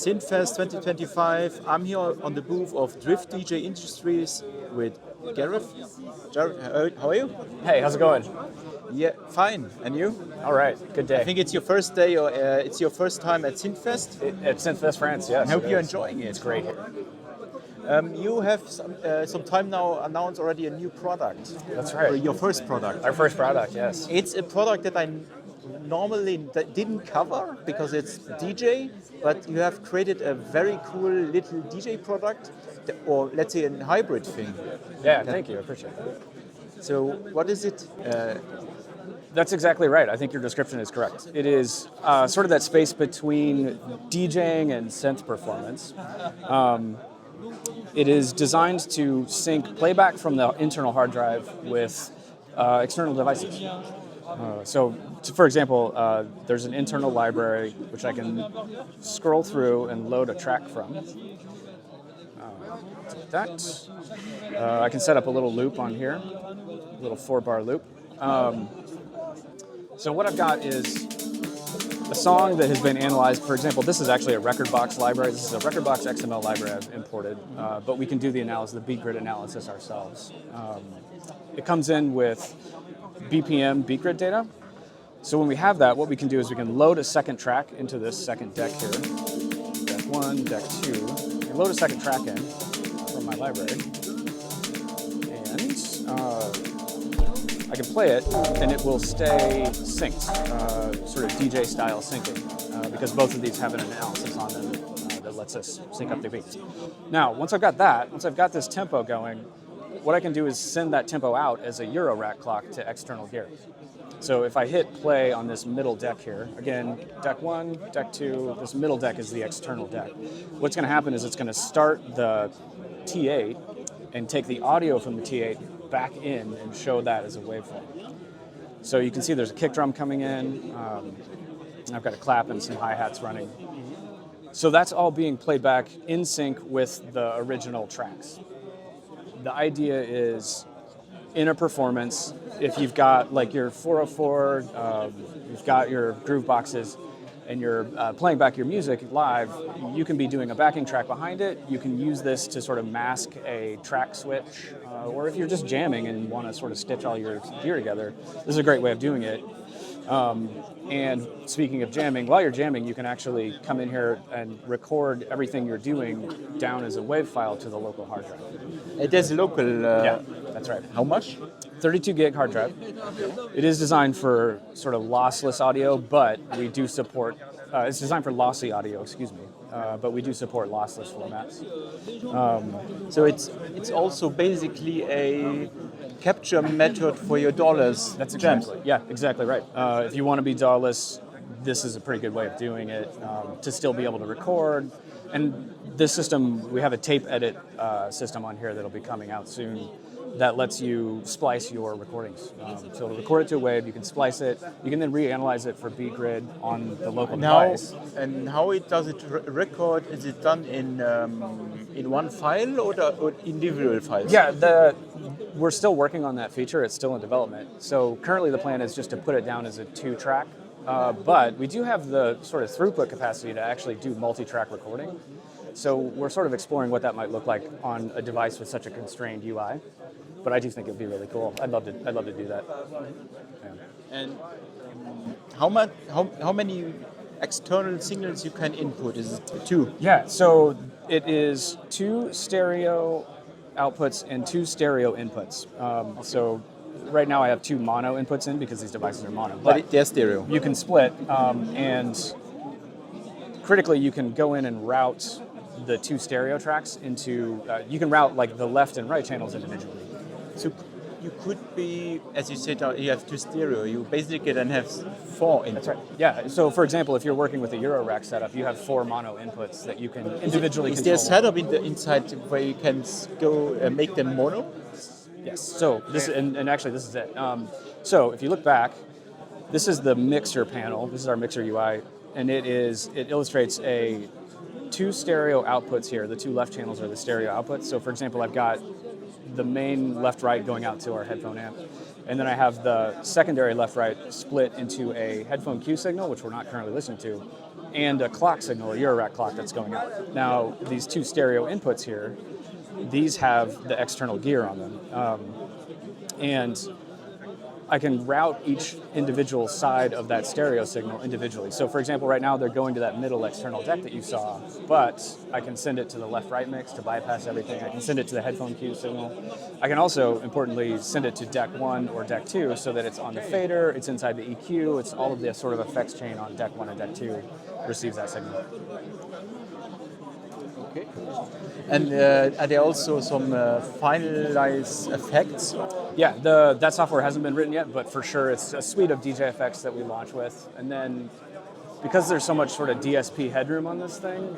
SynthFest 2025. I'm here on the booth of Drift DJ Industries with Gareth. Jared, how are you? Hey, how's it going? Yeah, fine. And you? All right, good day. I think it's your first day, or it's your first time at SynthFest. At SynthFest France, yes. I hope you're enjoying it. It's great here. You have some time now announced already a new product. That's right. Or your first product. Our first product, yes. It's a product that I normally didn't cover because it's DJ, but you have created a very cool little DJ product, or let's say a hybrid thing. Yeah, thank you. I appreciate that. So what is it? That's exactly right. I think your description is correct. It is sort of that space between DJing and synth performance. It is designed to sync playback from the internal hard drive with external devices. For example, there's an internal library which I can scroll through and load a track from. Take that. I can set up a little loop on here, a little 4-bar loop. So what I've got is a song that has been analyzed. For example, this is actually a Rekordbox library. This is a Rekordbox XML library I've imported, but we can do the analysis, the beat grid analysis ourselves. It comes in with BPM beat grid data. So when we have that, what we can do is we can load a second track into this second deck here. Deck 1, deck 2. I load a second track in from my library. And I can play it, and it will stay synced, sort of DJ style syncing, because both of these have an analysis on them that lets us sync up the beats. Now, once I've got this tempo going, what I can do is send that tempo out as a Euro rack clock to external gear. So if I hit play on this middle deck here, again, deck 1, deck 2, this middle deck is the external deck. What's going to happen is it's going to start the T8 and take the audio from the T8 back in and show that as a waveform. So you can see there's a kick drum coming in. I've got a clap and some hi-hats running. So that's all being played back in sync with the original tracks. The idea is, in a performance, if you've got like your 404, you've got your groove boxes, and you're playing back your music live, you can be doing a backing track behind it. You can use this to sort of mask a track switch, or if you're just jamming and want to sort of stitch all your gear together, this is a great way of doing it. And speaking of jamming, while you're jamming, you can actually come in here and record everything you're doing down as a WAV file to the local hard drive. It is local. Yeah, that's right. How much? 32 gig hard drive. It is designed for sort of lossless audio, but we do support, it's designed for lossy audio, excuse me, but we do support lossless formats. So it's also basically a capture method for your DAWless. That's exactly, yeah, exactly right. If you want to be DAWless, this is a pretty good way of doing it, to still be able to record. And this system, we have a tape edit system on here that'll be coming out soon that lets you splice your recordings. So to record it to a wave, you can splice it. You can then reanalyze it for beat grid on the local device. And how does it record? Is it done in one file or individual files? Yeah, we're still working on that feature. It's still in development. So currently the plan is just to put it down as a 2-track. But we do have the sort of throughput capacity to actually do multi-track recording. So we're sort of exploring what that might look like on a device with such a constrained UI. But I do think it would be really cool. I'd love to do that. Yeah. And how many external signals you can input? Is it 2? Yeah, so it is 2 stereo outputs and 2 stereo inputs. So right now I have 2 mono inputs in because these devices are mono. But they're stereo. You can split, and critically you can go in and route the 2 stereo tracks into, you can route like the left and right channels individually. So you could be, as you said, you have 2 stereo. You basically then have 4 inputs. That's right. Yeah. So for example, if you're working with a Euro rack setup, you have 4 mono inputs that you can individually control. Is there a setup inside where you can go make them mono? Yes. So this and actually this is it. So if you look back, this is the mixer panel. This is our mixer UI, and it illustrates 2 stereo outputs here. The 2 left channels are the stereo outputs. So for example, I've got the main left-right going out to our headphone amp. And then I have the secondary left-right split into a headphone Q signal, which we're not currently listening to, and a clock signal, a Eurorack clock that's going out. Now, these two stereo inputs here, these have the external gear on them. And I can route each individual side of that stereo signal individually. So for example, right now they're going to that middle external deck that you saw, but I can send it to the left-right mix to bypass everything. I can send it to the headphone cue signal. I can also, importantly, send it to deck 1 or deck 2 so that it's on the fader, it's inside the EQ, it's all of the sort of effects chain on deck 1 and deck 2 receives that signal. Okay. And are there also some finalized effects? Yeah, that software hasn't been written yet, but for sure it's a suite of DJ effects that we launch with. And then because there's so much sort of DSP headroom on this thing,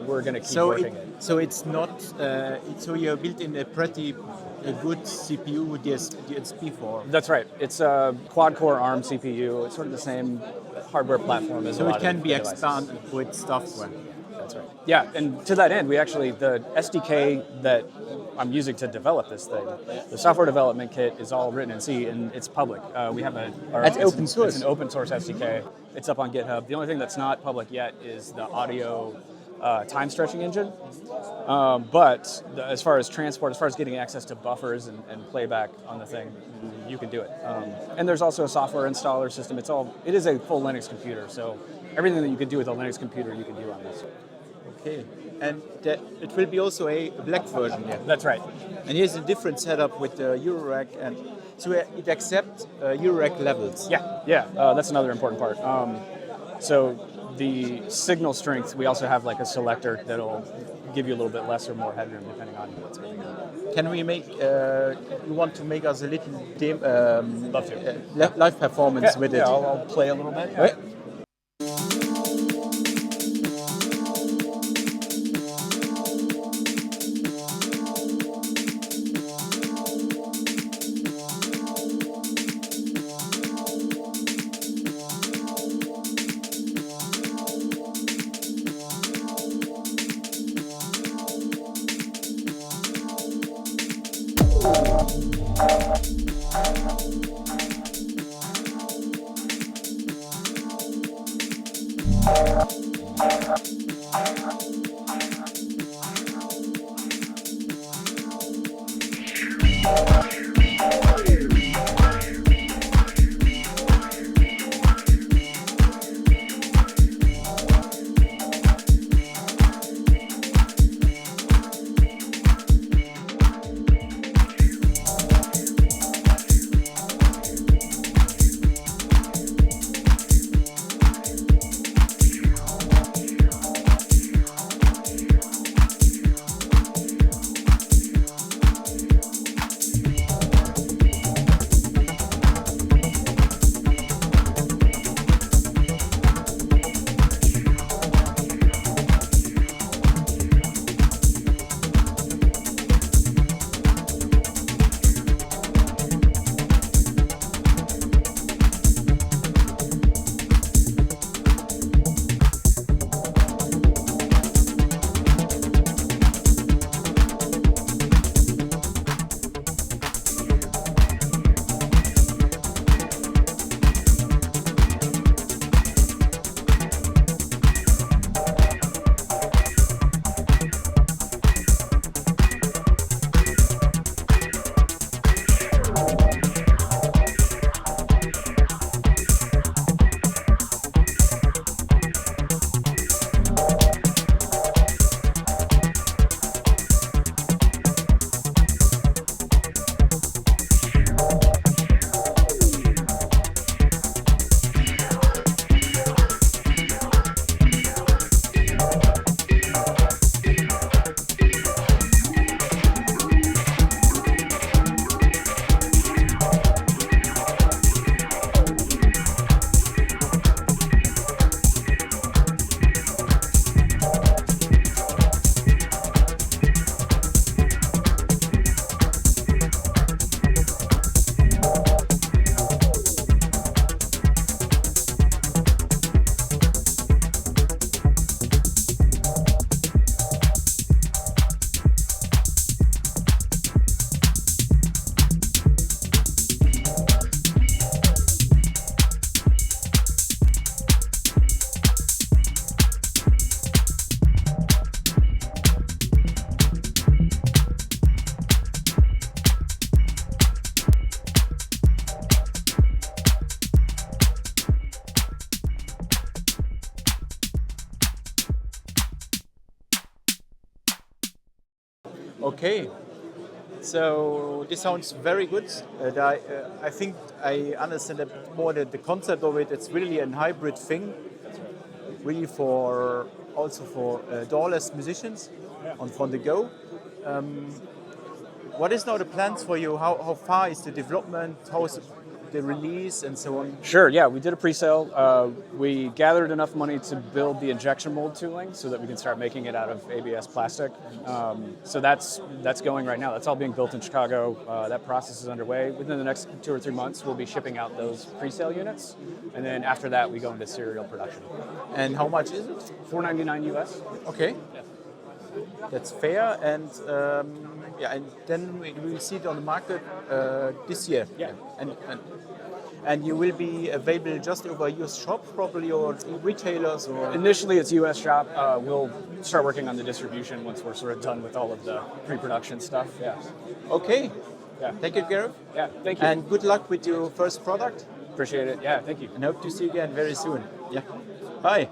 we're going to keep working it. So it's not, so you're built in a good CPU DSP for. That's right. It's a quad-core ARM CPU. It's sort of the same hardware platform as a lot of So it can be devices. expanded with software. That's right. Yeah, and to that end, we actually, the SDK that I'm using to develop this thing, the software development kit is all written in C and it's public. We have It's open source. It's an open source SDK. It's up on GitHub. The only thing that's not public yet is the audio time stretching engine. But as far as transport, as far as getting access to buffers and playback on the thing, you can do it. And there's also a software installer system. It is a full Linux computer, so everything that you can do with a Linux computer, you can do on this. Okay, and it will be also a black version, yeah? That's right. And here's a different setup with the Eurorack, and so it accepts Eurorack levels. Yeah, that's another important part. So the signal strength, we also have like a selector that'll give you a little bit less or more headroom depending on what's going on. Can we make, you want to make us a little Love to. live performance with it? Yeah, I'll play a little bit. Yeah. Right? Okay. So this sounds very good. I think I understand a bit more the concept of it. It's really a hybrid thing, really for also for DAWless musicians on the go. What is now the plans for you? How far is the development? How is the release and so on? Sure, yeah, we did a pre-sale. We gathered enough money to build the injection mold tooling so that we can start making it out of ABS plastic. So that's going right now. That's all being built in Chicago. That process is underway. Within the next 2 or 3 months, we'll be shipping out those pre-sale units. And then after that, we go into serial production. And how much is it? $499 US. Okay. That's fair, and and then we will see it on the market this year. Yeah. And you will be available just over US shop probably, or retailers, or Initially, it's US shop. We'll start working on the distribution once we're sort of done with all of the pre-production stuff. Yeah. Okay. Yeah. Thank you, Gareth. Yeah. Thank you. And good luck with your first product. Appreciate it. Yeah. Thank you. And hope to see you again very soon. Yeah. Bye.